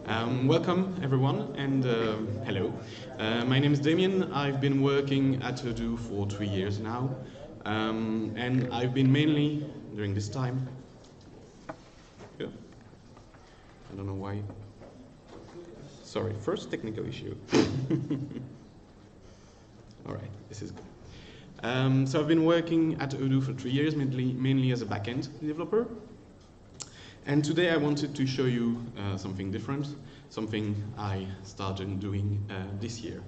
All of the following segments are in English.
Welcome everyone, and hello. My name is Damien. I've been working at Odoo for 3 years now, and I've been mainly, during this time, I don't know why, sorry, first technical issue. Alright, this is good. So I've been working at Odoo for 3 years, mainly as a backend developer. And today I wanted to show you something different, something I started doing this year.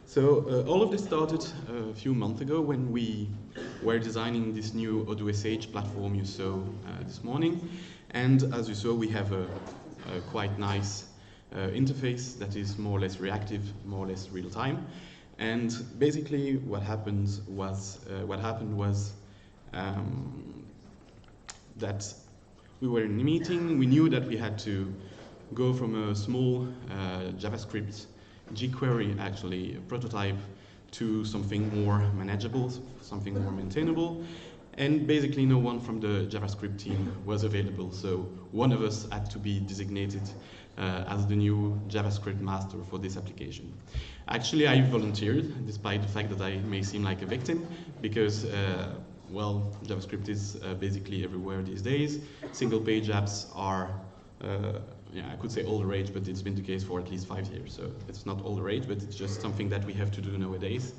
So all of this started a few months ago when we were designing this new Odoo.sh platform you saw this morning. And as you saw, we have a quite nice interface that is more or less reactive, more or less real time. And basically what happened was that we were in a meeting. We knew that we had to go from a small JavaScript jQuery actually prototype to something more manageable, something more maintainable. And basically no one from the JavaScript team was available. So one of us had to be designated as the new JavaScript master for this application. Actually, I volunteered, despite the fact that I may seem like a victim, because well, JavaScript is basically everywhere these days. Single-page apps are, yeah, I could say all the rage, but it's been the case for at least 5 years. So it's not all the rage, but it's just something that we have to do nowadays.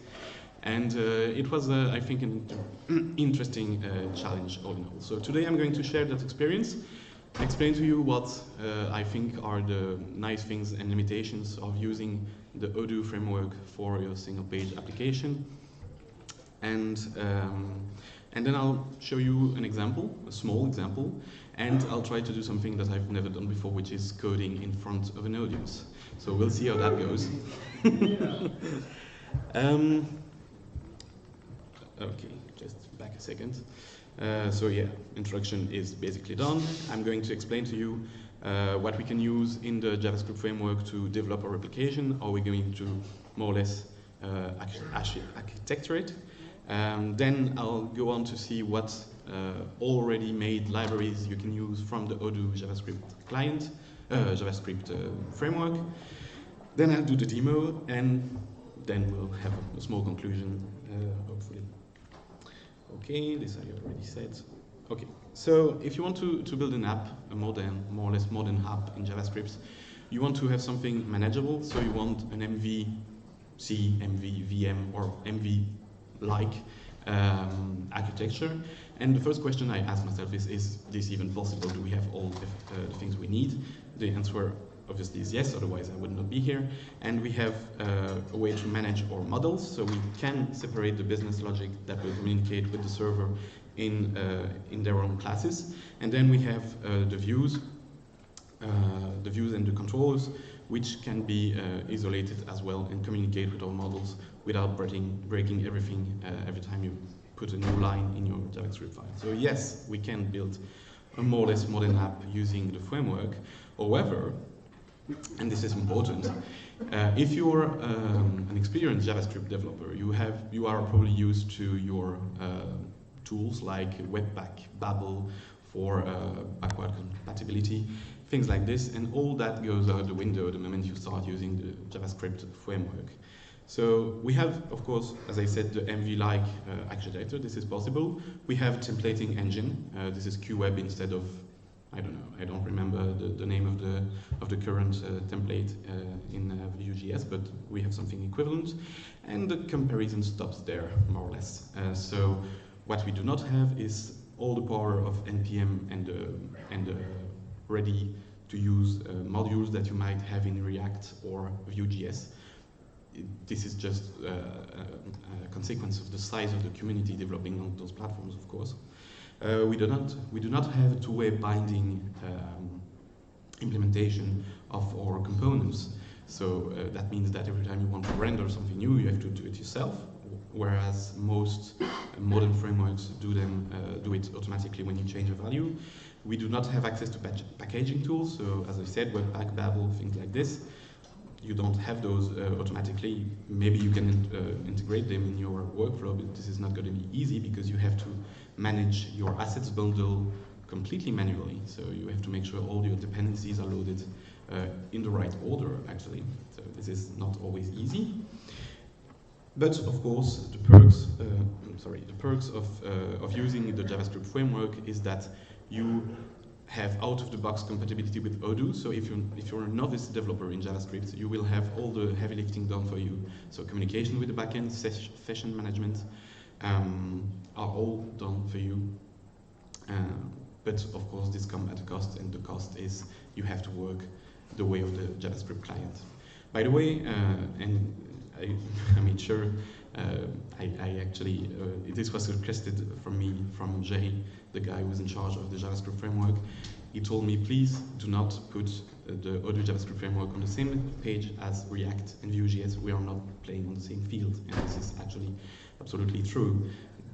And it was, I think, an interesting challenge all in all. So today I'm going to share that experience, explain to you what I think are the nice things and limitations of using the Odoo framework for your single-page application. And then I'll show you an example, a small example, and I'll try to do something that I've never done before, which is coding in front of an audience. So we'll see how that goes. Okay, just back a second. So yeah, introduction is basically done. I'm going to explain to you what we can use in the JavaScript framework to develop our application. Are we going to more or less architecture it? Then I'll go on to see what already made libraries you can use from the Odoo JavaScript client, JavaScript framework. Then I'll do the demo, and then we'll have a small conclusion, hopefully. Okay, this I already said. Okay, so if you want to build an app, a more or less modern app in JavaScript, you want to have something manageable. So you want an MVC, MVVM, or MV-like architecture. And the first question I ask myself is this even possible? Do we have all the things we need? The answer obviously is yes, otherwise I would not be here. And we have a way to manage our models, so we can separate the business logic that will communicate with the server in their own classes. And then we have the views and the controllers, which can be isolated as well and communicate with our models without breaking everything every time you put a new line in your JavaScript file. So yes, we can build a more or less modern app using the framework. However, and this is important, if you're an experienced JavaScript developer, you are probably used to your tools like Webpack, Babel for backward compatibility, things like this, and all that goes out the window the moment you start using the JavaScript framework. So we have, of course, as I said, the MV-like architecture. This is possible. We have a templating engine. This is QWeb instead of, I don't know, I don't remember the name of the current template in VueJS, but we have something equivalent. And the comparison stops there, more or less. So what we do not have is all the power of NPM and ready-to-use modules that you might have in React or Vue.js. This is just a consequence of the size of the community developing on those platforms, of course. We do not have a two-way binding implementation of our components. So that means that every time you want to render something new, you have to do it yourself. Whereas most modern frameworks do it automatically when you change a value. We do not have access to packaging tools. So as I said, Webpack, Babel, things like this. You don't have those automatically. Maybe you can integrate them in your workflow, but this is not going to be easy because you have to manage your assets bundle completely manually. So you have to make sure all your dependencies are loaded in the right order, actually. So this is not always easy. But of course, the perks of using the JavaScript framework is that you have out-of-the-box compatibility with Odoo. So if you're a novice developer in JavaScript, you will have all the heavy lifting done for you. So communication with the backend, session management are all done for you. But of course, this comes at a cost, and the cost is you have to work the way of the JavaScript client. By the way, and I made sure I actually, this was requested from me, from Jay, the guy who was in charge of the JavaScript framework. He told me, please do not put the Odoo JavaScript framework on the same page as React and Vue.js. We are not playing on the same field, and this is actually absolutely true.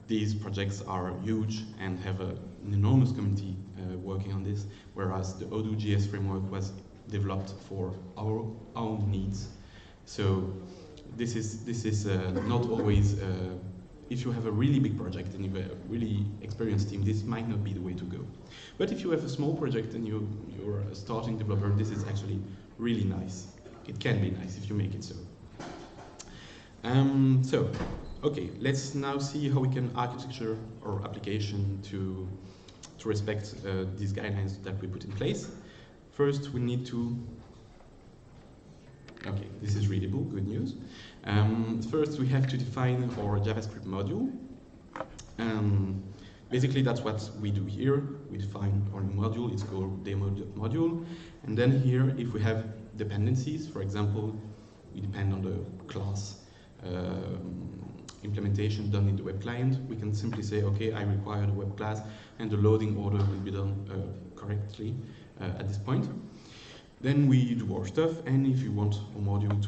These projects are huge and have an enormous community working on this, whereas the Odoo JS framework was developed for our own needs. So this is not always, if you have a really big project and you have a really experienced team, this might not be the way to go. But if you have a small project and you're a starting developer, this is actually really nice. It can be nice if you make it so. Okay, let's now see how we can architecture our application to respect these guidelines that we put in place. First, we need to, okay, this is readable, good news. First, we have to define our JavaScript module. Basically, that's what we do here. We define our module, it's called demo module. And then here, if we have dependencies, for example, we depend on the class implementation done in the web client, we can simply say, okay, I require the web class, and the loading order will be done correctly at this point. Then we do our stuff, and if you want a module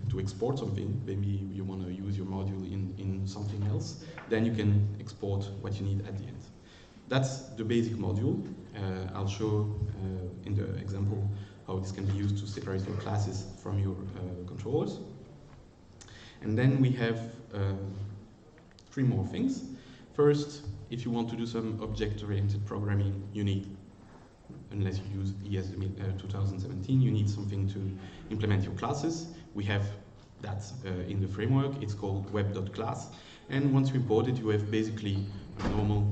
to export something, maybe you want to use your module in something else, then you can export what you need at the end. That's the basic module. I'll show in the example how this can be used to separate your classes from your controllers. And then we have three more things. First, if you want to do some object-oriented programming, you need, unless you use ES 2017, you need something to implement your classes. We have that in the framework. It's called web.class. And once you import it, you have basically normal,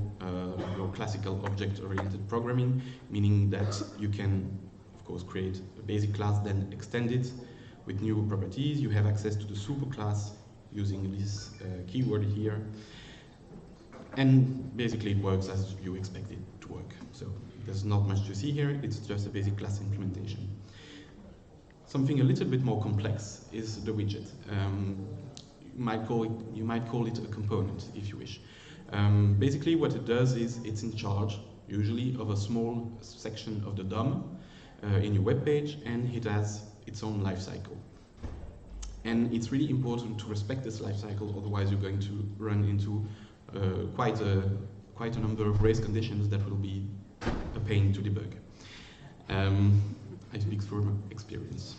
your classical object-oriented programming, meaning that you can, of course, create a basic class, then extend it with new properties. You have access to the superclass using this keyword here. And basically it works as you expect it to work. So there's not much to see here, it's just a basic class implementation. Something a little bit more complex is the widget. You might call it a component, if you wish. Basically what it does is it's in charge, usually, of a small section of the DOM in your web page, and it has its own lifecycle. And it's really important to respect this lifecycle, otherwise you're going to run into quite a number of race conditions that will be a pain to debug. I speak from experience.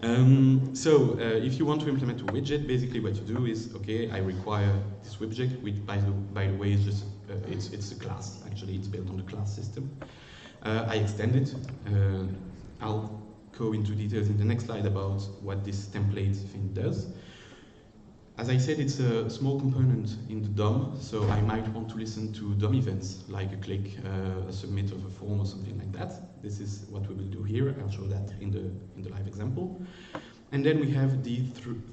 If you want to implement a widget, basically what you do is, okay, I require this widget, which by the way is just it's a class. Actually, it's built on the class system. I extend it. I'll go into details in the next slide about what this template thing does. As I said, it's a small component in the DOM, so I might want to listen to DOM events, like a click, a submit of a form or something like that. This is what we will do here. I'll show that in the live example. And then we have the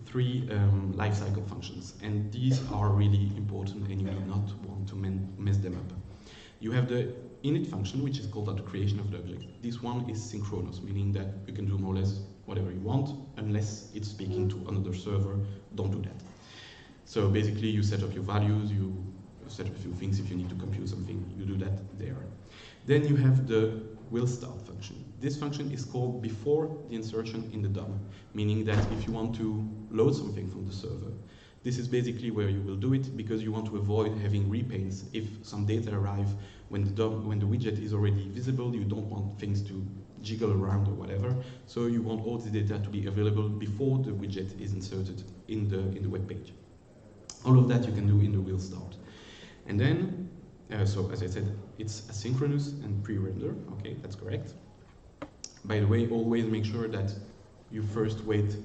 three lifecycle functions, and these are really important, and you do not want to mess them up. You have the init function, which is called the creation of the object. This one is synchronous, meaning that you can do more or less whatever you want, unless it's speaking to another server. Don't do that. So basically, you set up your values, you set up a few things. If you need to compute something, you do that there. Then you have the will start function. This function is called before the insertion in the DOM, meaning that if you want to load something from the server, this is basically where you will do it, because you want to avoid having repaints if some data arrive when the widget is already visible. You don't want things to jiggle around or whatever, so you want all the data to be available before the widget is inserted in the web page. All of that you can do in the will start. And then, so as I said, it's asynchronous and pre-render. Okay, that's correct. By the way, always make sure that you first wait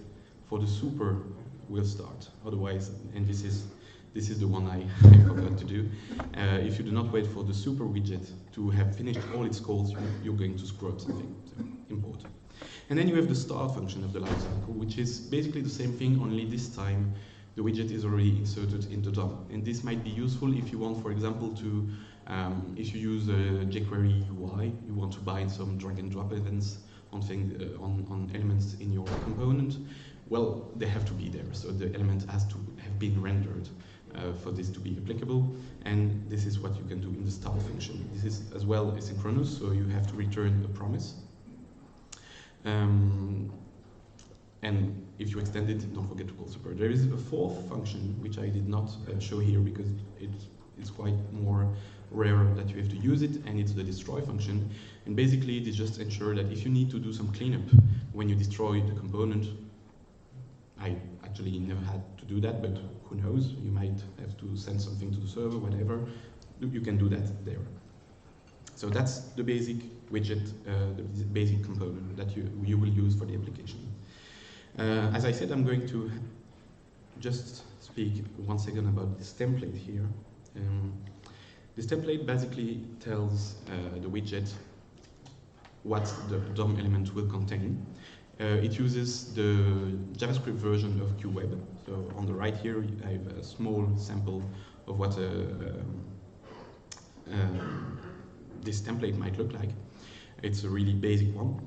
for the super will start. Otherwise, and this is the one I forgot to do. If you do not wait for the super widget to have finished all its calls, you're going to screw up something. So, important. And then you have the start function of the lifecycle, which is basically the same thing, only this time the widget is already inserted into DOM. And this might be useful if you want, for example, to if you use jQuery UI, you want to bind some drag and drop events on elements in your component. Well, they have to be there, so the element has to have been rendered for this to be applicable, and this is what you can do in the start function. This is as well asynchronous, so you have to return a promise. And if you extend it, don't forget to call super. There is a fourth function, which I did not show here because it's quite more rare that you have to use it, and it's the destroy function. And basically, it just ensures that if you need to do some cleanup when you destroy the component, I actually never had to do that, but who knows, you might have to send something to the server, whatever, you can do that there. So that's the basic widget, the basic component that you will use for the application. As I said, I'm going to just speak 1 second about this template here. This template basically tells the widget what the DOM element will contain. It uses the JavaScript version of QWeb. So on the right here, I have a small sample of what this template might look like. It's a really basic one.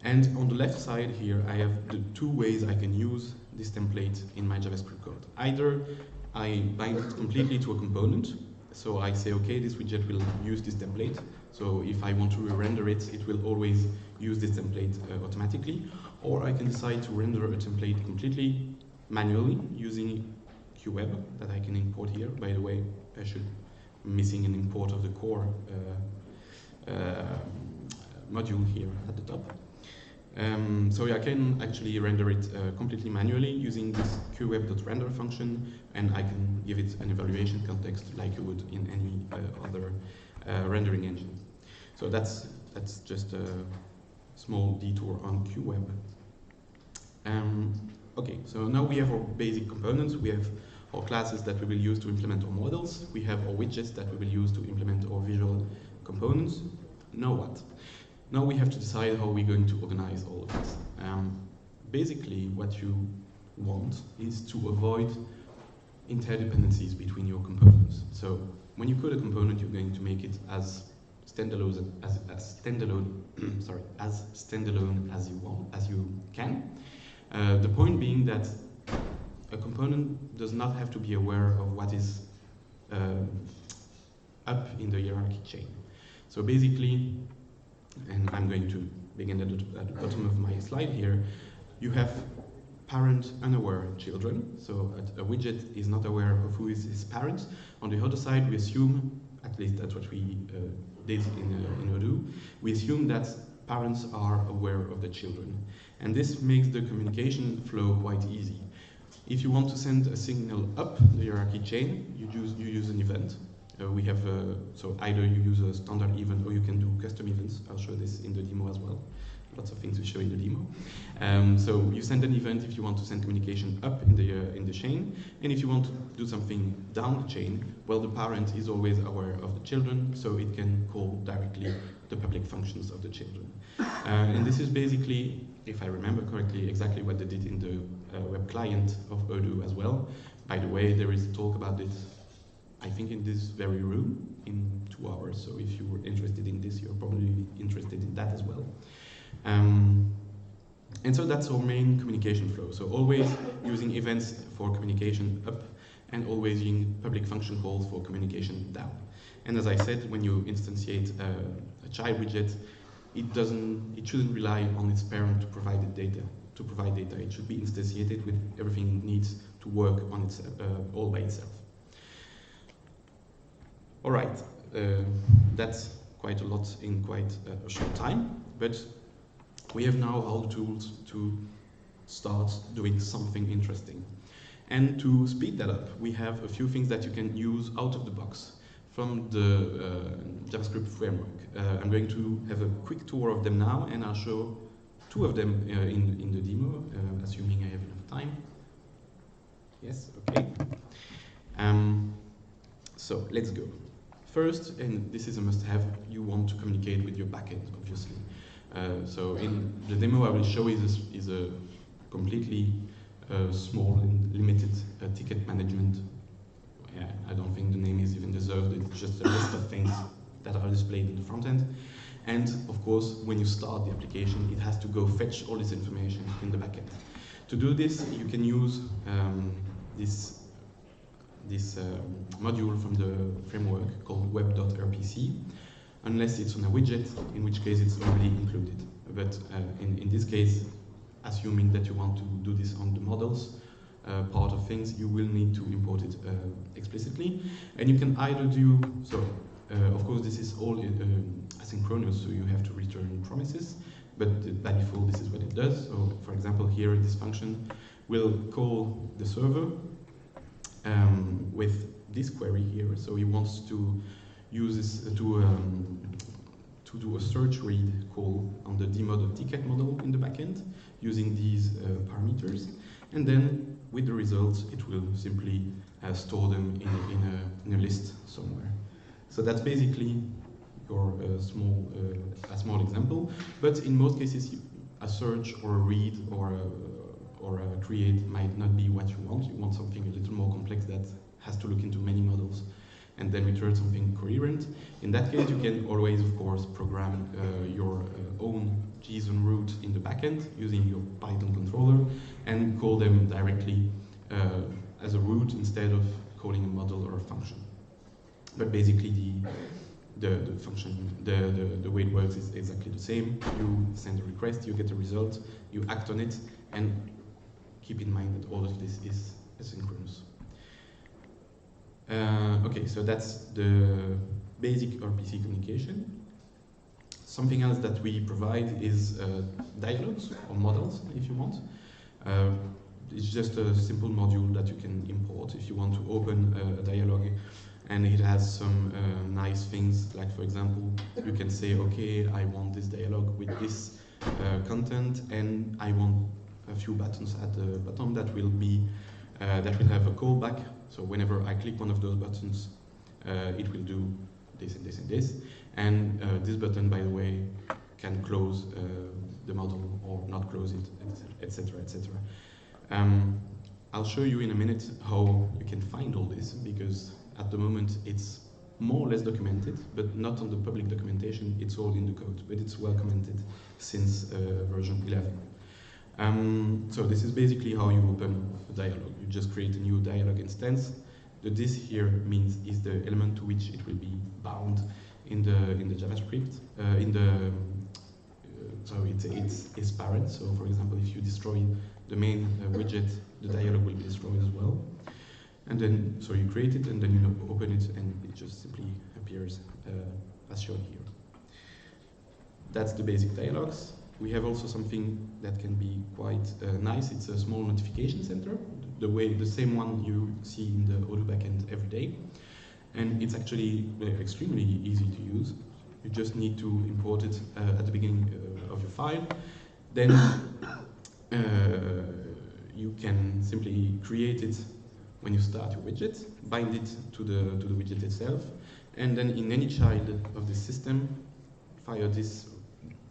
And on the left side here, I have the two ways I can use this template in my JavaScript code. Either I bind it completely to a component. So I say, okay, this widget will use this template. So if I want to re-render it, it will always use this template automatically. Or I can decide to render a template completely manually using QWeb that I can import here. By the way, I'm missing an import of the core module here at the top. So I can actually render it completely manually using this QWeb.render function, and I can give it an evaluation context like you would in any other rendering engine. So that's just a small detour on QWeb. Okay, so now we have our basic components. We have our classes that we will use to implement our models. We have our widgets that we will use to implement our visual components. Now what? Now we have to decide how we're going to organize all of this. Basically, what you want is to avoid interdependencies between your components. So when you code a component, you're going to make it as standalone as you can. The point being that a component does not have to be aware of what is up in the hierarchy chain. So basically, and I'm going to begin at the bottom of my slide here, you have parent unaware children. So a widget is not aware of who is his parent. On the other side, we assume, at least that's what we did in Odoo, we assume that parents are aware of the children. And this makes the communication flow quite easy. If you want to send a signal up the hierarchy chain, you use an event. We have, so either you use a standard event or you can do custom events. I'll show this in the demo as well. Lots of things to show in the demo. So you send an event if you want to send communication up in the chain, and if you want to do something down the chain, well, the parent is always aware of the children, so it can call directly the public functions of the children. And this is basically, if I remember correctly, exactly what they did in the web client of Odoo as well. By the way, there is a talk about this, I think, in this very room in 2 hours. So if you were interested in this, you're probably interested in that as well. And so that's our main communication flow. So always using events for communication up, and always using public function calls for communication down. And as I said, when you instantiate a child widget, it shouldn't rely on its parent to provide the data. It should be instantiated with everything it needs to work on its all by itself. All right, that's quite a lot in quite a short time, but we have now all the tools to start doing something interesting. And to speed that up, we have a few things that you can use out of the box from the JavaScript framework. I'm going to have a quick tour of them now, and I'll show two of them in the demo, assuming I have enough time. Yes, okay. So let's go. First, and this is a must-have, you want to communicate with your backend, obviously. So in the demo I will show is a completely small and limited ticket management. Yeah, I don't think the name is even deserved. It's just a list of things that are displayed in the front end. And of course, when you start the application, it has to go fetch all this information in the backend. To do this, you can use this module from the framework called web.rpc, unless it's on a widget, in which case it's already included. But in this case, assuming that you want to do this on the models part of things, you will need to import it explicitly. And you can either do, so of course this is all asynchronous, so you have to return promises, but by default this is what it does. So for example here this function will call the server with this query here. So he wants to use this to do a search read call on the dmod.ticket model in the backend using these parameters, and then with the results it will simply store them in a list somewhere. So that's basically your a small example, but in most cases a search or a read or a create might not be what you want. You want something a little more complex that has to look into many models and then return something coherent. In that case, you can always, of course, program your own JSON route in the backend using your Python controller and call them directly as a route instead of calling a model or a function. But basically, the function, the way it works is exactly the same. You send a request, you get a result, you act on it, and keep in mind that all of this is asynchronous. Okay, so that's the basic RPC communication. Something else that we provide is dialogues or models, if you want. It's just a simple module that you can import if you want to open a dialogue, and it has some nice things, like for example, you can say, okay, I want this dialogue with this content, and I want a few buttons at the bottom that will be that will have a callback. So whenever I click one of those buttons, it will do this and this and this. And this button, by the way, can close the model or not close it, etc., etc. I'll show you in a minute how you can find all this, because at the moment it's more or less documented, but not on the public documentation. It's all in the code, but it's well commented since version 11. So this is basically how you open a dialog. You just create a new dialog instance. The this here means is the element to which it will be bound in the JavaScript. So it's parent. So for example, if you destroy the main widget, the dialog will be destroyed as well. And then so you create it, and then you open it, and it just simply appears as shown here. That's the basic dialogues. We have also something that can be quite nice. It's a small notification center, the same one you see in the Odoo backend every day. And it's actually extremely easy to use. You just need to import it at the beginning of your file. Then you can simply create it when you start your widget, bind it to the widget itself, and then in any child of the system, fire this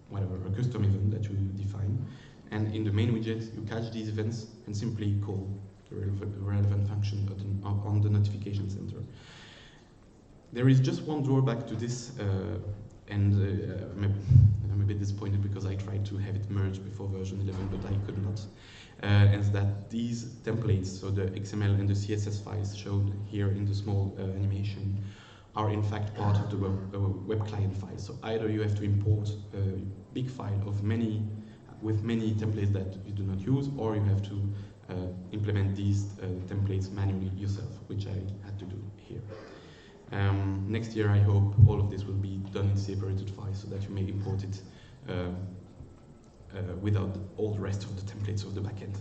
whatever, a custom event that you define, and in the main widget you catch these events and simply call the relevant function on the notification center. There is just one drawback to this, and I'm a bit disappointed because I tried to have it merged before version 11, but I could not. And that these templates, so the XML and the CSS files shown here in the small animation, are in fact part of the web client file. So either you have to import a big file of with many templates that you do not use, or you have to implement these templates manually yourself, which I had to do here. Next year I hope all of this will be done in separated files so that you may import it without all the rest of the templates of the backend.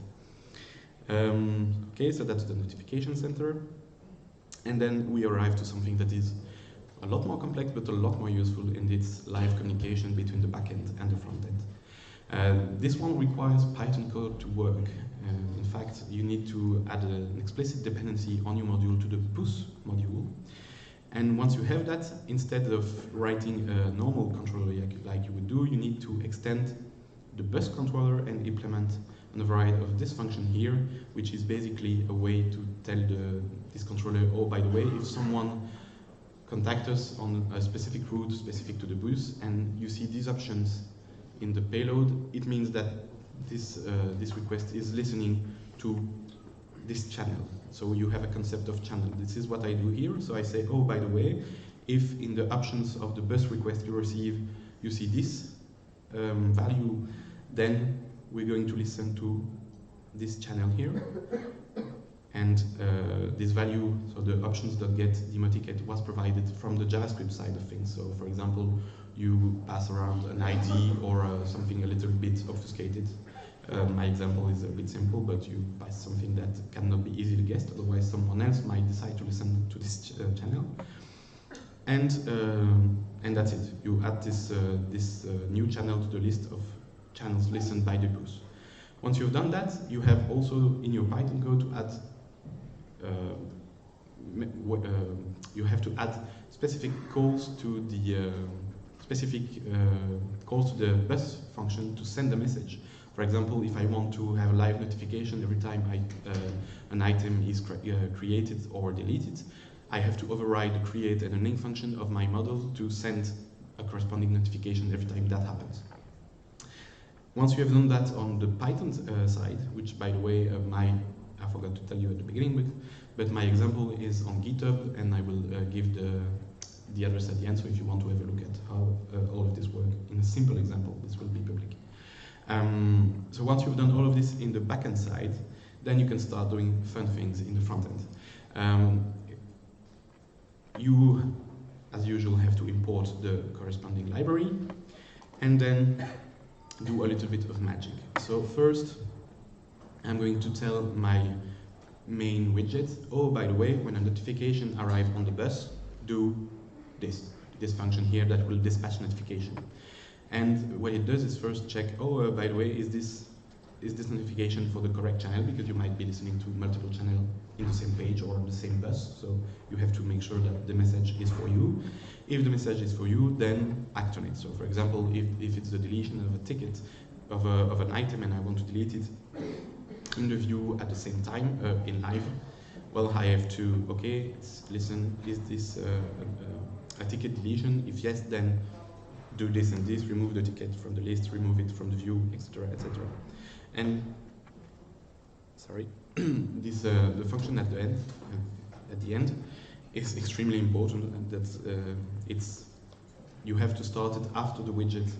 Okay, so that's the notification center. And then we arrive to something that is a lot more complex, but a lot more useful, and it's live communication between the backend and the frontend. This one requires Python code to work. In fact, you need to add an explicit dependency on your module to the bus module. And once you have that, instead of writing a normal controller like you would do, you need to extend the bus controller and implement an override of this function here, which is basically a way to tell this controller, oh, by the way, if someone contacts us on a specific route specific to the bus, and you see these options in the payload, it means that this request is listening to this channel. So you have a concept of channel. This is what I do here. So I say, oh, by the way, if in the options of the bus request you receive, you see this value, then we're going to listen to this channel here. And this value, so the options.get demo ticket was provided from the JavaScript side of things. So for example, you pass around an ID or something a little bit obfuscated. My example is a bit simple, but you pass something that cannot be easily guessed, otherwise someone else might decide to listen to this channel. And that's it. You add this new channel to the list of channels listened by the bus. Once you've done that, you have also in your Python code to add you have to add specific calls to the bus function to send a message. For example, if I want to have a live notification every time an item is created or deleted, I have to override the create and a name function of my model to send a corresponding notification every time that happens. Once you have done that on the Python side, which by the way, I forgot to tell you at the beginning, but my example is on GitHub, and I will give the address at the end, so if you want to have a look at how all of this works in a simple example, this will be public. So once you've done all of this in the backend side, then you can start doing fun things in the front end. You, as usual, have to import the corresponding library, and then do a little bit of magic. So first, I'm going to tell my main widget, oh, by the way, when a notification arrives on the bus, do this function here that will dispatch notification. And what it does is first check, oh, by the way, is this notification for the correct channel? Because you might be listening to multiple channels in the same page or on the same bus, so you have to make sure that the message is for you. If the message is for you, then act on it. So for example, if it's the deletion of a ticket of an item and I want to delete it in the view at the same time in live, well, I have to, okay, listen, is this a ticket deletion? If yes, then do this and this, remove the ticket from the list, remove it from the view, etc., etc. And sorry, this the function at the end is extremely important, and that's you have to start it after the widget,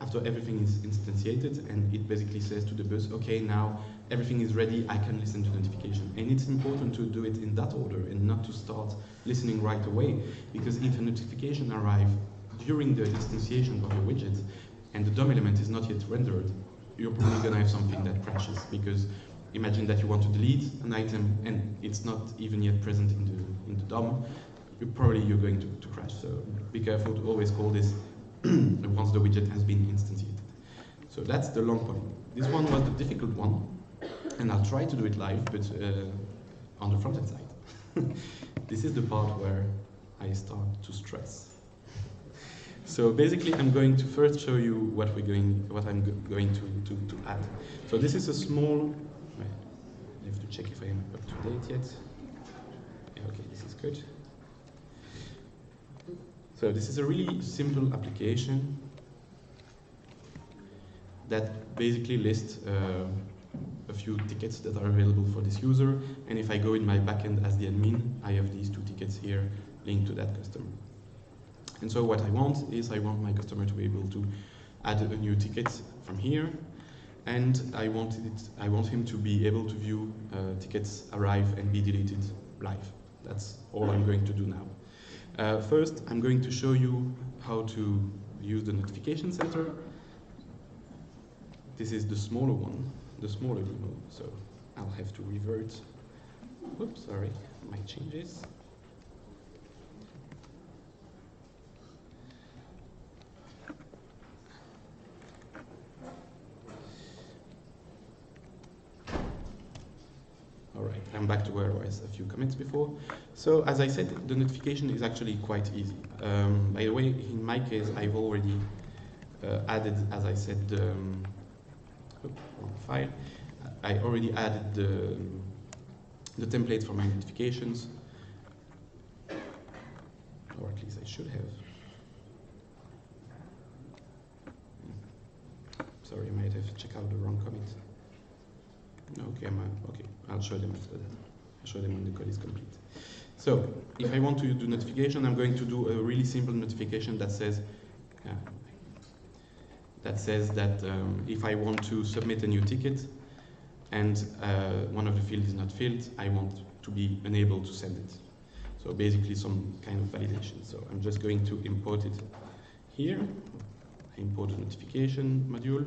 after everything is instantiated, and it basically says to the bus, okay, now everything is ready, I can listen to the notification. And it's important to do it in that order and not to start listening right away, because if a notification arrives during the instantiation of your widget and the DOM element is not yet rendered, you're probably going to have something that crashes, because imagine that you want to delete an item and it's not even yet present in the DOM, you're going to crash. So be careful to always call this once the widget has been instantiated. So that's the Longpolling. This one was the difficult one, and I'll try to do it live, but on the front-end side. This is the part where I start to stress. So basically, I'm going to first show you what I'm going to add. So this is a small. I have to check if I am up to date yet. Yeah, okay, this is good. So this is a really simple application that basically lists a few tickets that are available for this user. And if I go in my backend as the admin, I have these 2 tickets here linked to that customer. And so what I want is I want my customer to be able to add a new ticket from here, and I want him to be able to view tickets arrive and be deleted live. That's all I'm going to do now. First, I'm going to show you how to use the notification center. This is the smaller one, the smaller demo. So I'll have to revert. Oops, sorry, my changes. I'm back to where I was a few comments before. So as I said, the notification is actually quite easy. By the way, in my case, I've already added, as I said, wrong file. I already added the template for my notifications, or at least I should have. Sorry, I might have checked out the wrong comment. Okay, okay, I'll show them after that. I'll show them when the code is complete. So, if I want to do notification, I'm going to do a really simple notification that says that if I want to submit a new ticket and one of the fields is not filled, I want to be unable to send it. So basically some kind of validation. So I'm just going to import it here. I import the notification module.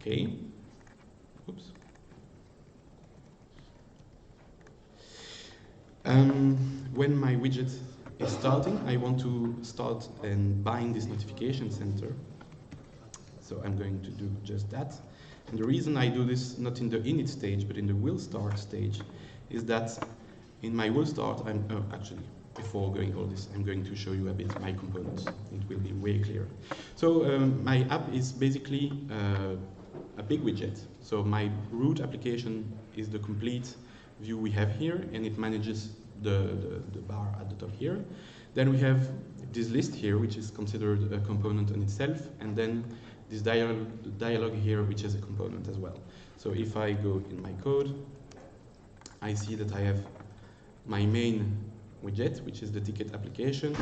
Okay. Oops. When my widget is starting, I want to start and bind this notification center. So I'm going to do just that. And the reason I do this not in the init stage, but in the will start stage, is that in my will start, actually, before going all this, I'm going to show you a bit my components. It will be way clearer. So my app is basically a big widget. So my root application is the complete view we have here, and it manages the bar at the top here. Then we have this list here, which is considered a component in itself, and then this dialog here, which is a component as well. So if I go in my code, I see that I have my main widget, which is the ticket application,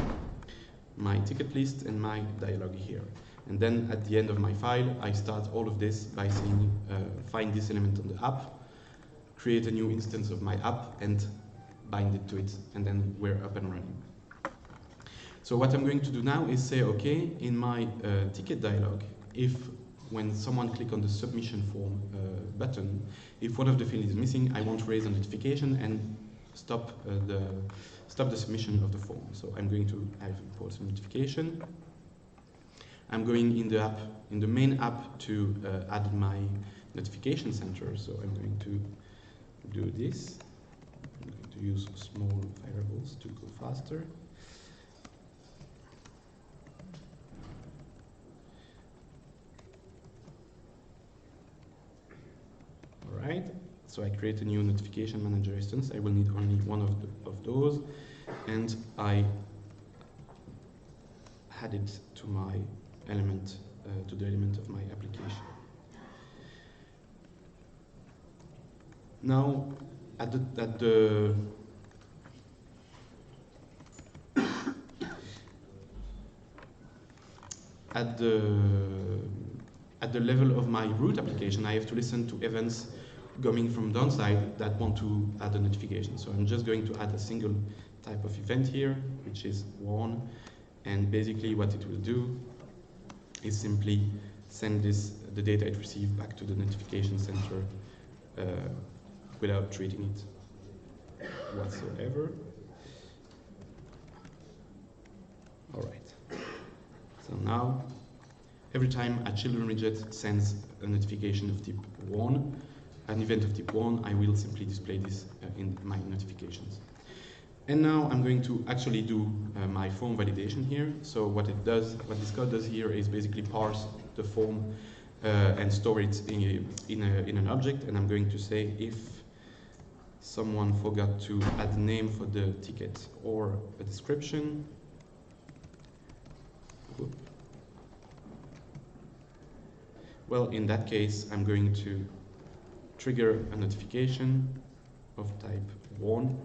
my ticket list, and my dialog here. And then at the end of my file, I start all of this by saying, find this element on the app, create a new instance of my app, and bind it to it, and then we're up and running. So what I'm going to do now is say, okay, in my ticket dialog, if when someone clicks on the submission form button, if one of the fields is missing, I want to raise a notification and stop the submission of the form. So I'm going to import a notification. I'm going in the app, in the main app, to add my notification center. So I'm going to do this. I'm going to use small variables to go faster. All right. So I create a new notification manager instance. I will need only one of those, and I add it to my element, to the element of my application. Now, at the level of my root application, I have to listen to events coming from downside that want to add a notification. So I'm just going to add a single type of event here, which is one, and basically what it will do is simply send the data it received back to the notification center without treating it whatsoever. All right. So now, every time a children widget sends a notification of type 1, an event of type 1, I will simply display this in my notifications. And now I'm going to actually do my form validation here. So what this code does here is basically parse the form and store it in an object. And I'm going to say if someone forgot to add a name for the ticket or a description. Whoop. Well, in that case, I'm going to trigger a notification of type 1,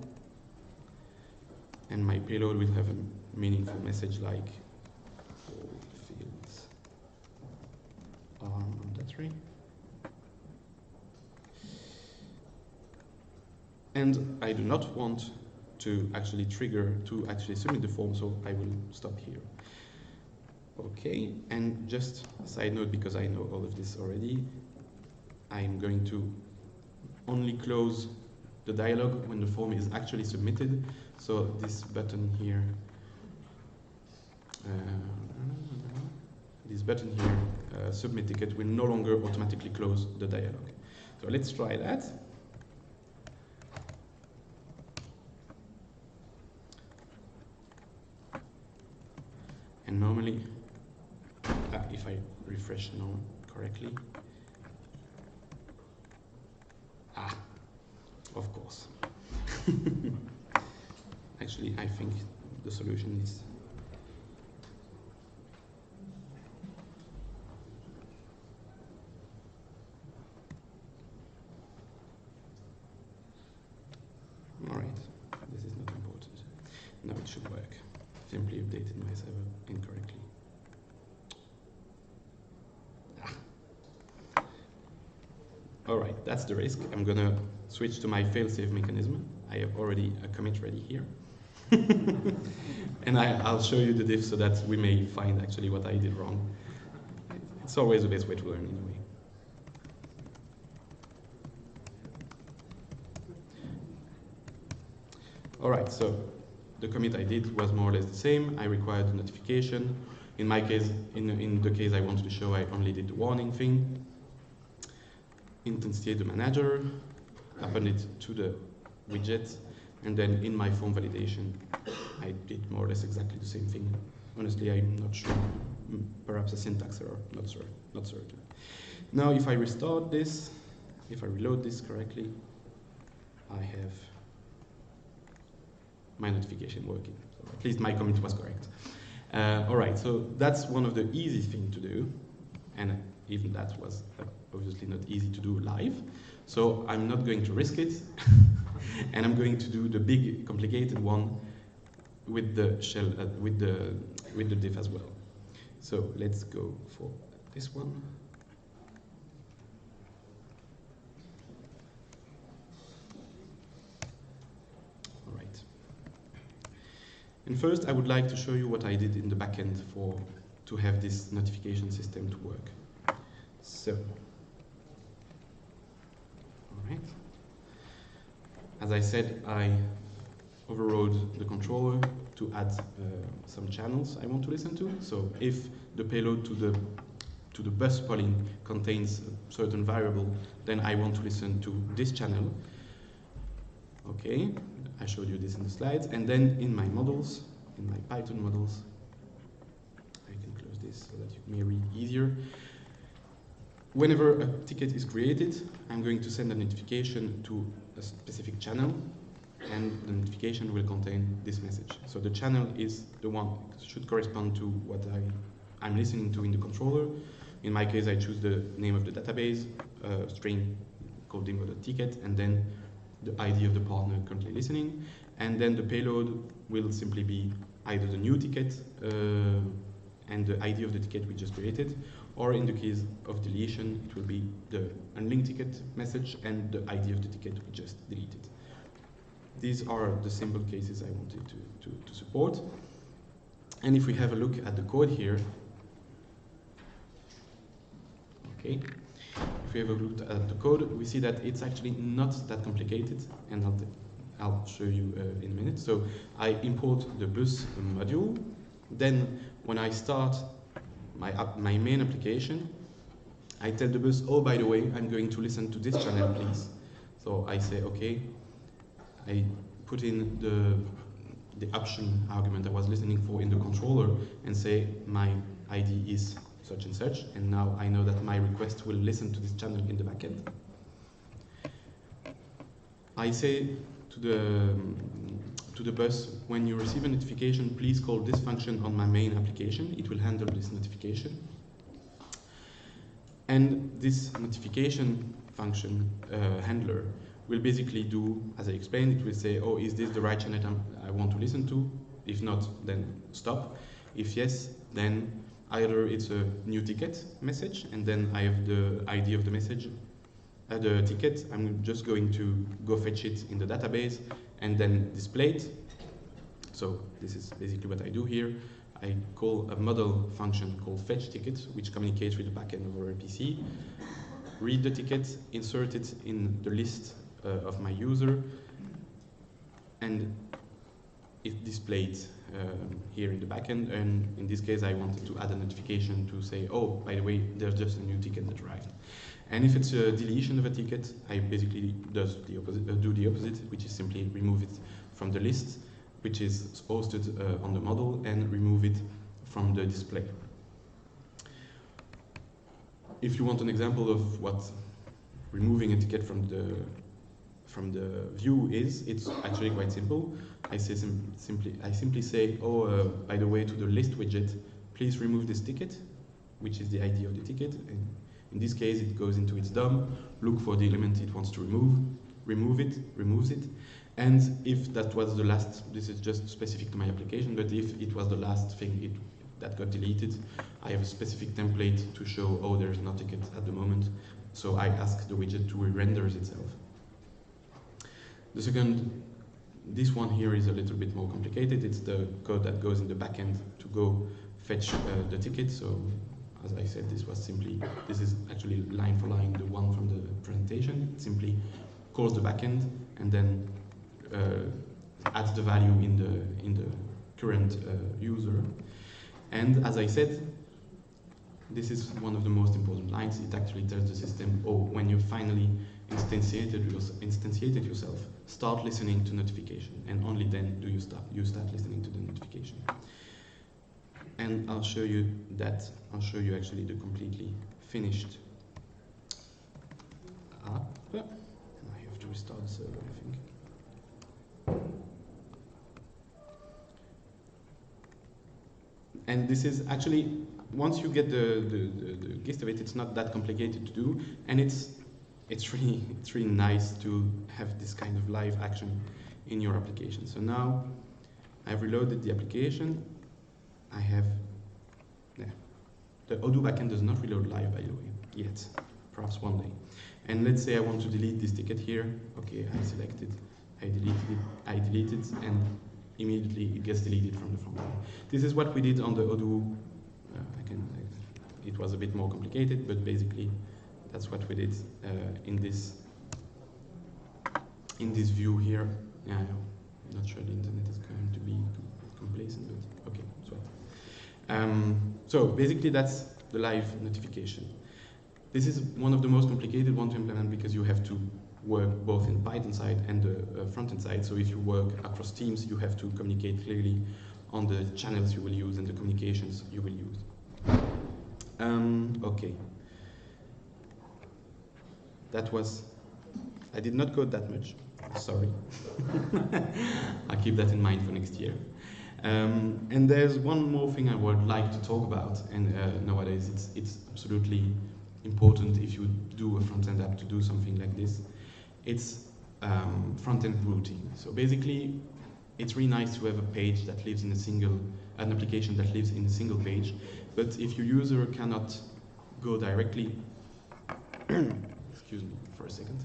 and my payload will have a meaningful message like all fields are mandatory. And I do not want to actually submit the form, so I will stop here. Okay, and just a side note, because I know all of this already, I'm going to only close the dialog when the form is actually submitted. So this button here, this button here, submit ticket, will no longer automatically close the dialog. So let's try that. And normally, if I refresh now correctly, of course. Actually, I think the solution is all right. This is not important. Now it should work. Simply updated my server incorrectly. All right, that's the risk. I'm gonna switch to my fail-safe mechanism. I have already a commit ready here. And I'll show you the diff so that we may find actually what I did wrong. It's always the best way to learn anyway. All right, so the commit I did was more or less the same. I required a notification. In my case, in the case I wanted to show, I only did the warning thing. Instantiate the manager, append it to the widget, and then in my form validation, I did more or less exactly the same thing. Honestly, I'm not sure. Perhaps a syntax error, not certain. Now, if I restart this, if I reload this correctly, I have my notification working. So at least my commit was correct. All right, so that's one of the easy things to do, and even that was obviously not easy to do live. So I'm not going to risk it, and I'm going to do the big, complicated one with the shell, with the diff as well. So let's go for this one. All right. And first, I would like to show you what I did in the backend to have this notification system to work. So, all right. As I said, I overrode the controller to add some channels I want to listen to. So if the payload to the bus polling contains a certain variable, then I want to listen to this channel. Okay, I showed you this in the slides. And then in my models, in my Python models, I can close this so that you may read easier. Whenever a ticket is created, I'm going to send a notification to a specific channel, and the notification will contain this message. So the channel is the one that should correspond to what I'm listening to in the controller. In my case, I choose the name of the database, string called demo.ticket, and then the ID of the partner currently listening. And then the payload will simply be either the new ticket and the ID of the ticket we just created, or in the case of deletion, it will be the unlinked ticket message and the ID of the ticket we just deleted. These are the simple cases I wanted to support. And if we have a look at the code here, okay, if we have a look at the code, we see that it's actually not that complicated, and I'll show you in a minute. So I import the bus module. Then when I start my main application, I tell the bus, oh, by the way, I'm going to listen to this channel, please. So I say, okay. I put in the option argument I was listening for in the controller and say my ID is such and such, and now I know that my request will listen to this channel in the backend. I say to the bus, when you receive a notification, please call this function on my main application. It will handle this notification. And this notification function handler will basically do, as I explained, it will say, oh, is this the right channel I want to listen to? If not, then stop. If yes, then either it's a new ticket message, and then I have the ID of the message, the ticket. I'm just going to go fetch it in the database and then display it. So this is basically what I do here. I call a model function called fetch ticket, which communicates with the backend of our RPC, read the ticket, insert it in the list of my user, and it displayed here in the backend, and in this case I wanted to add a notification to say, oh, by the way, there's just a new ticket that arrived. And if it's a deletion of a ticket, I basically do the opposite, which is simply remove it from the list, which is hosted on the model, and remove it from the display. If you want an example of what removing a ticket from the view is, it's actually quite simple. I simply say, oh, by the way, to the list widget, please remove this ticket, which is the ID of the ticket. And in this case, it goes into its DOM, look for the element it wants to remove it, removes it. And if that was the last, this is just specific to my application, but if it was the last thing that got deleted, I have a specific template to show, oh, there's no ticket at the moment. So I ask the widget to re-render itself. The second, this one here is a little bit more complicated. It's the code that goes in the backend to go fetch the ticket. So as I said, this is actually line for line the one from the presentation. It simply calls the backend and then adds the value in the current user. And as I said, this is one of the most important lines. It actually tells the system, oh, when you finally instantiated yourself, start listening to notification, and only then do you start listening to the notification. And I'll show you that. I'll show you actually the completely finished app. I have to restart the server, I think. And this is actually, once you get the gist of it, it's not that complicated to do, and it's really nice to have this kind of live action in your application. So now I've reloaded the application. I have, the Odoo backend does not reload live, by the way, yet, perhaps one day. And let's say I want to delete this ticket here. Okay, I select it, I delete it, and immediately it gets deleted from the front end. This is what we did on the Odoo. It was a bit more complicated, but basically that's what we did in this view here. Yeah, I'm not sure the internet is going to be complacent, but okay, so basically that's the live notification. This is one of the most complicated ones to implement because you have to work both in Python side and the front-end side. So if you work across teams, you have to communicate clearly on the channels you will use and the communications you will use. Okay. I did not code that much, sorry. I'll keep that in mind for next year. And there's one more thing I would like to talk about, and nowadays it's absolutely important if you do a front-end app to do something like this. It's front-end routing. So basically, it's really nice to have a page that lives in an application that lives in a single page, but if your user cannot go directly, excuse me for a second.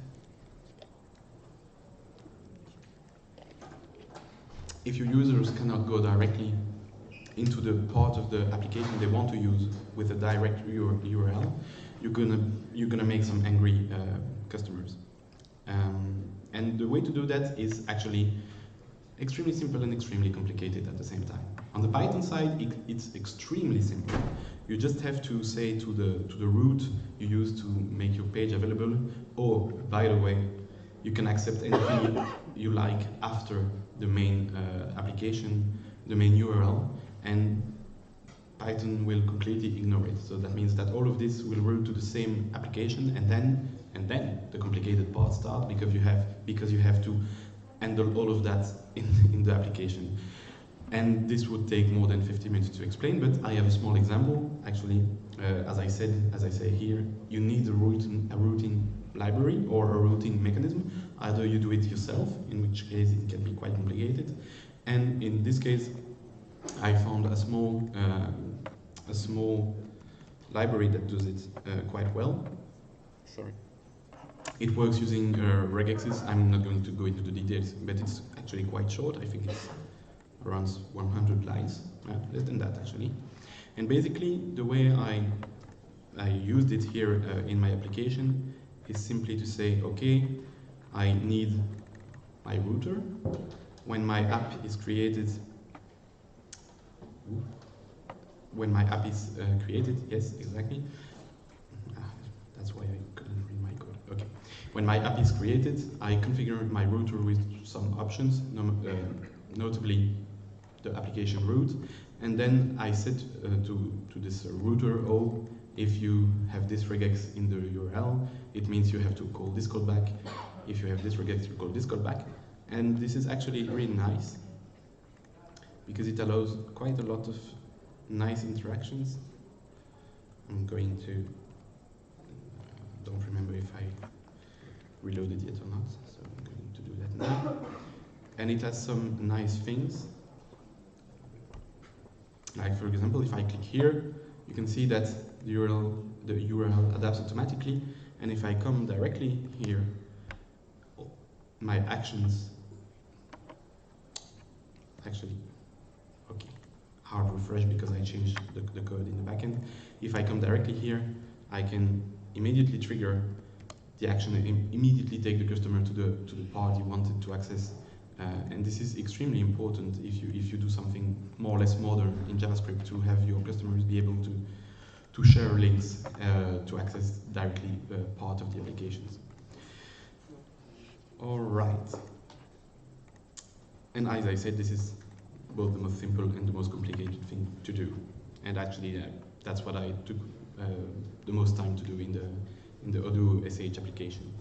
If your users cannot go directly into the part of the application they want to use with a direct URL, you're gonna make some angry customers. And the way to do that is actually extremely simple and extremely complicated at the same time. On the Python side, it's extremely simple. You just have to say to the root you use to make your page available, oh, by the way, you can accept anything you like after the main application, the main URL, and Python will completely ignore it. So that means that all of this will route to the same application, and then the complicated part starts because you have to handle all of that in the application. And this would take more than 50 minutes to explain, but I have a small example. Actually, as I say here, you need a routing library or a routing mechanism. Either you do it yourself, in which case it can be quite complicated, and in this case, I found a small library that does it quite well. Sorry. It works using regexes. I'm not going to go into the details, but it's actually quite short. I think it's around 100 lines, less than that actually. And basically, the way I used it here in my application is simply to say, okay, I need my router. When my app is created, when my app is created, yes, exactly. That's why I couldn't read my code. Okay. When my app is created, I configure my router with some options, notably the application route, and then I set to this router, oh, if you have this regex in the URL, it means you have to call this callback. If you have this regex, you call this callback. And this is actually really nice because it allows quite a lot of nice interactions. I'm going to, don't remember if I reloaded yet or not, so I'm going to do that now. And it has some nice things. Like for example, if I click here, you can see that the URL adapts automatically, and if I come directly here, my actions actually, okay, hard refresh because I changed the code in the backend. If I come directly here, I can immediately trigger the action and immediately take the customer to the part you wanted to access. And this is extremely important if you do something more or less modern in JavaScript, to have your customers be able to share links to access directly part of the applications. All right. And as I said, this is both the most simple and the most complicated thing to do. And actually, that's what I took the most time to do in the Odoo.sh application.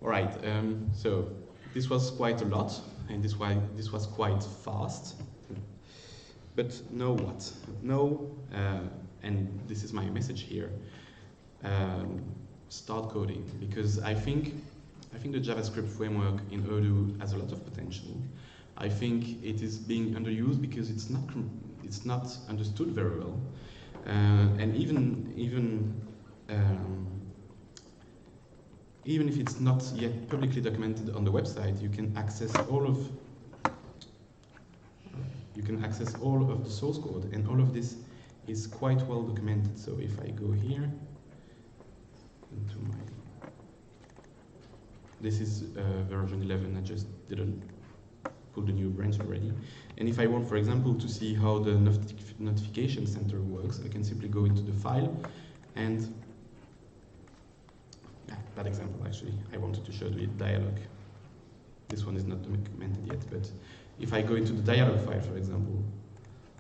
All right. So this was quite a lot, and this was quite fast. But know what? Know, and this is my message here. Start coding, because I think the JavaScript framework in Odoo has a lot of potential. I think it is being underused because it's not understood very well, and even if it's not yet publicly documented on the website, you can access all of the source code, and all of this is quite well documented. So if I go here into this is version 11. I just didn't put the new branch already. And if I want, for example, to see how the notification center works, I can simply go into the file and bad example actually. I wanted to show the dialog. This one is not documented yet, but if I go into the dialog file, for example,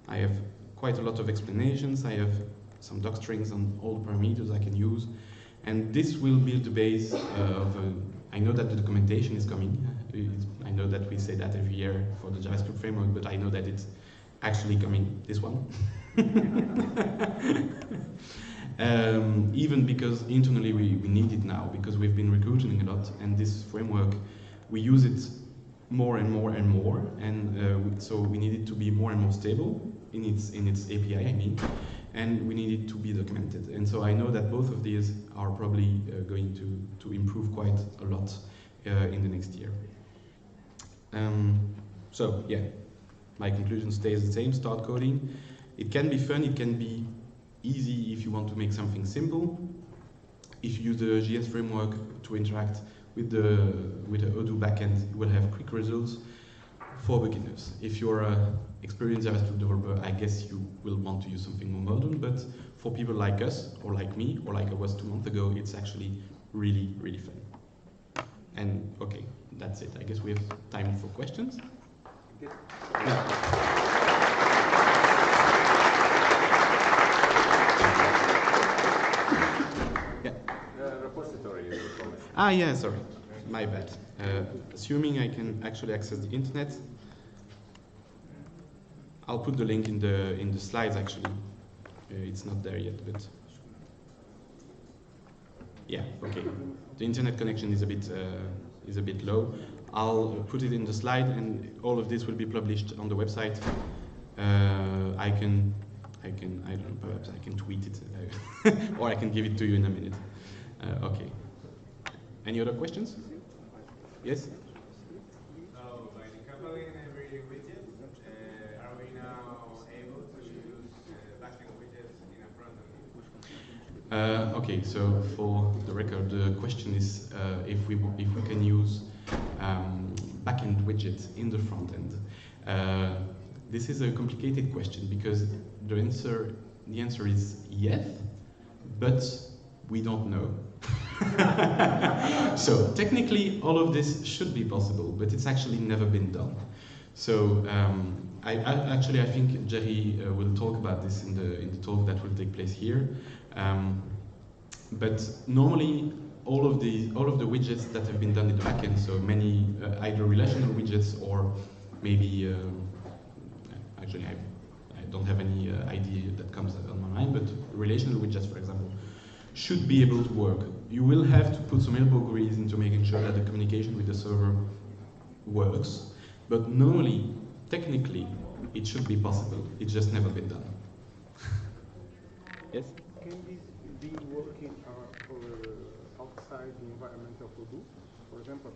I have quite a lot of explanations. I have some doc strings on all the parameters I can use, and this will build the base of I know that the documentation is coming. I know that we say that every year for the JavaScript framework, but I know that it's actually coming, this one. Even because internally we need it now, because we've been recruiting a lot, and this framework, we use it more and more and more, and so we need it to be more and more stable in its API, I mean, and we need it to be documented. And so I know that both of these are probably going to improve quite a lot in the next year. So yeah, my conclusion stays the same. Start coding. It can be fun. It can be easy if you want to make something simple. If you use the JS framework to interact with the Odoo backend, you will have quick results for beginners. If you're an experienced JavaScript developer, I guess you will want to use something more modern, but for people like us, or like me, or like I was 2 months ago, it's actually really, really fun. And okay, that's it. I guess we have time for questions. Good. Repository is the comment. Ah, yeah, sorry. My bad. Assuming I can actually access the internet, I'll put the link in the slides actually. It's not there yet, but yeah, okay. The internet connection is a bit low. I'll put it in the slide, and all of this will be published on the website. I don't know, perhaps I can tweet it, or I can give it to you in a minute. Okay. Any other questions? Yes? So, by decoupling every widget, are we now able to use backend widgets in a frontend? Okay, so for the record, the question is if we can use backend widgets in the front end. this is a complicated question because the answer is yes, but we don't know. So technically, all of this should be possible, but it's actually never been done. So I think Jerry will talk about this in the talk that will take place here. But normally, all of the widgets that have been done in the backend, so many either relational widgets or maybe actually I don't have any idea that comes on my mind, but relational widgets, for example, should be able to work. You will have to put some elbow grease into making sure that the communication with the server works, but normally, technically, it should be possible. It's just never been done. Yes? Can this be working for outside the environment of Odoo? For example,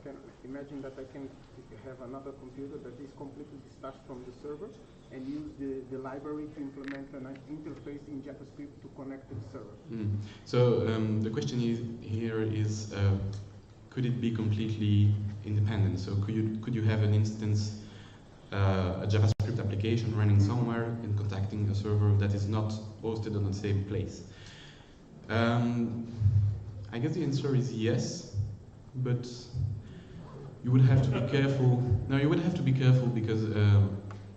imagine that I can have another computer that is completely detached from the server and use the library to implement an interface in JavaScript to connect to the server. So the question is, could it be completely independent? So could you have an instance, a JavaScript application running somewhere and contacting a server that is not hosted on the same place? I guess the answer is yes, but you would have to be careful. No, you would have to be careful because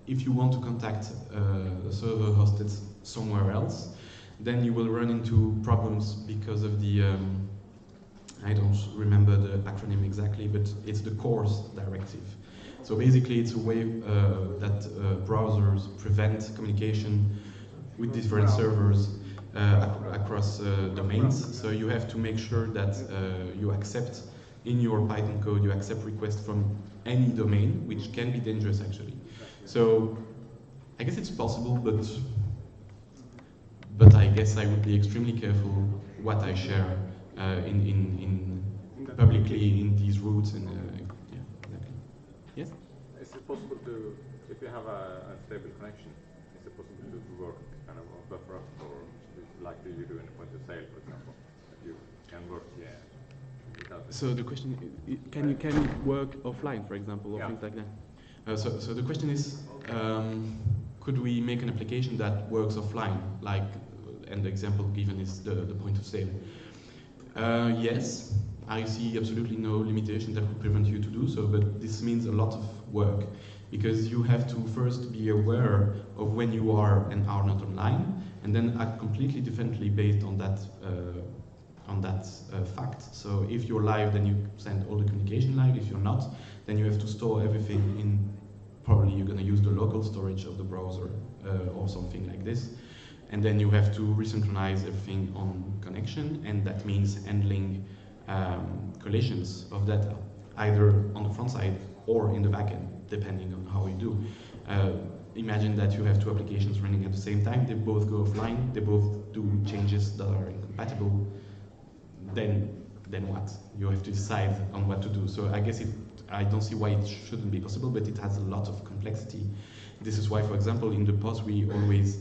if you want to contact a server hosted somewhere else, then you will run into problems because of the, I don't remember the acronym exactly, but it's the CORS directive. So basically it's a way that browsers prevent communication with different servers across domains. So you have to make sure that you accept in your Python code, you accept requests from any domain, which can be dangerous actually. So I guess it's possible, but I guess I would be extremely careful what I share in publicly in these routes and yeah, exactly. Yes? Is it possible to, if you have a stable connection, is it possible to work kind of on buffer or like you do in the point of sale, for example, that you can work without? So the question is, can you work offline, for example, or things like that? So the question is, could we make an application that works offline, like, and the example given is the point of sale? Yes, I see absolutely no limitation that would prevent you to do so, but this means a lot of work because you have to first be aware of when you are and are not online, and then act completely differently based on that fact. So if you're live, then you send all the communication live. If you're not, then you have to store everything in, probably you're going to use the local storage of the browser or something like this. And then you have to resynchronize everything on connection, and that means handling collisions of data, either on the front side or in the backend, depending on how you do. Imagine that you have two applications running at the same time, they both go offline, they both do changes that are incompatible, then what? You have to decide on what to do. So I guess I don't see why it shouldn't be possible, but it has a lot of complexity. This is why, for example, in the post we always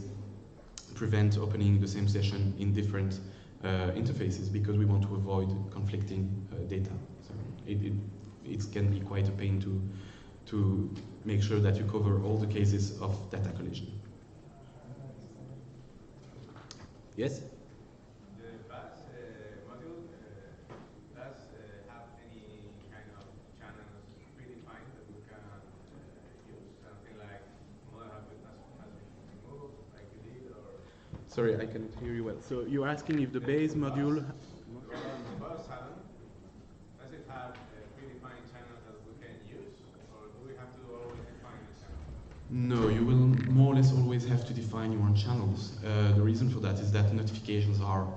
prevent opening the same session in different interfaces because we want to avoid conflicting data. So it can be quite a pain to make sure that you cover all the cases of data collision. Yes? The bus module does have any kind of channels predefined that we can use? Something like model has been removed, like you did, or? Sorry, I cannot hear you well. So you're asking if the base module... The bus channel, does it have predefined channels that we can use, or do we have to always define a channel? No, you will more or less always have to define your own channels. The reason for that is that notifications are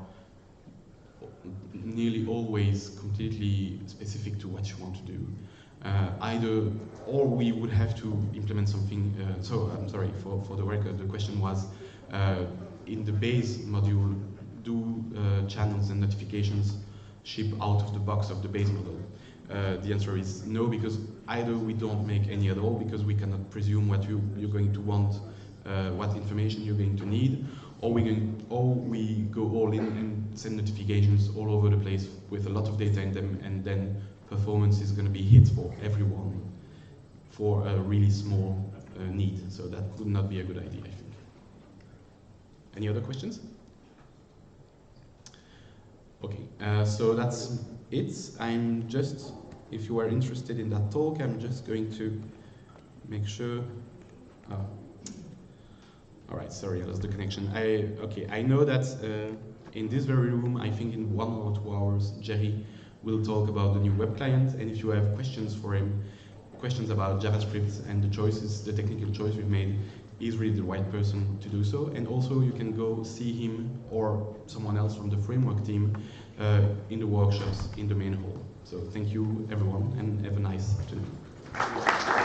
nearly always completely specific to what you want to do. Or we would have to implement something, so I'm sorry, for the record, the question was, in the base module, do channels and notifications ship out of the box of the base model? The answer is no, because either we don't make any at all, because we cannot presume what you're going to want, what information you're going to need, or we go all in and send notifications all over the place with a lot of data in them, and then performance is going to be hit for everyone for a really small need. So that would not be a good idea, I think. Any other questions? Okay, so that's it. I'm just, if you are interested in that talk, I'm just going to make sure. All right, sorry, I lost the connection. I know that in this very room, I think in 1 or 2 hours, Jerry will talk about the new web client, and if you have questions for him, questions about JavaScript and the choices, the technical choice we've made, he's really the right person to do so. And also you can go see him or someone else from the framework team in the workshops in the main hall. So thank you everyone, and have a nice afternoon.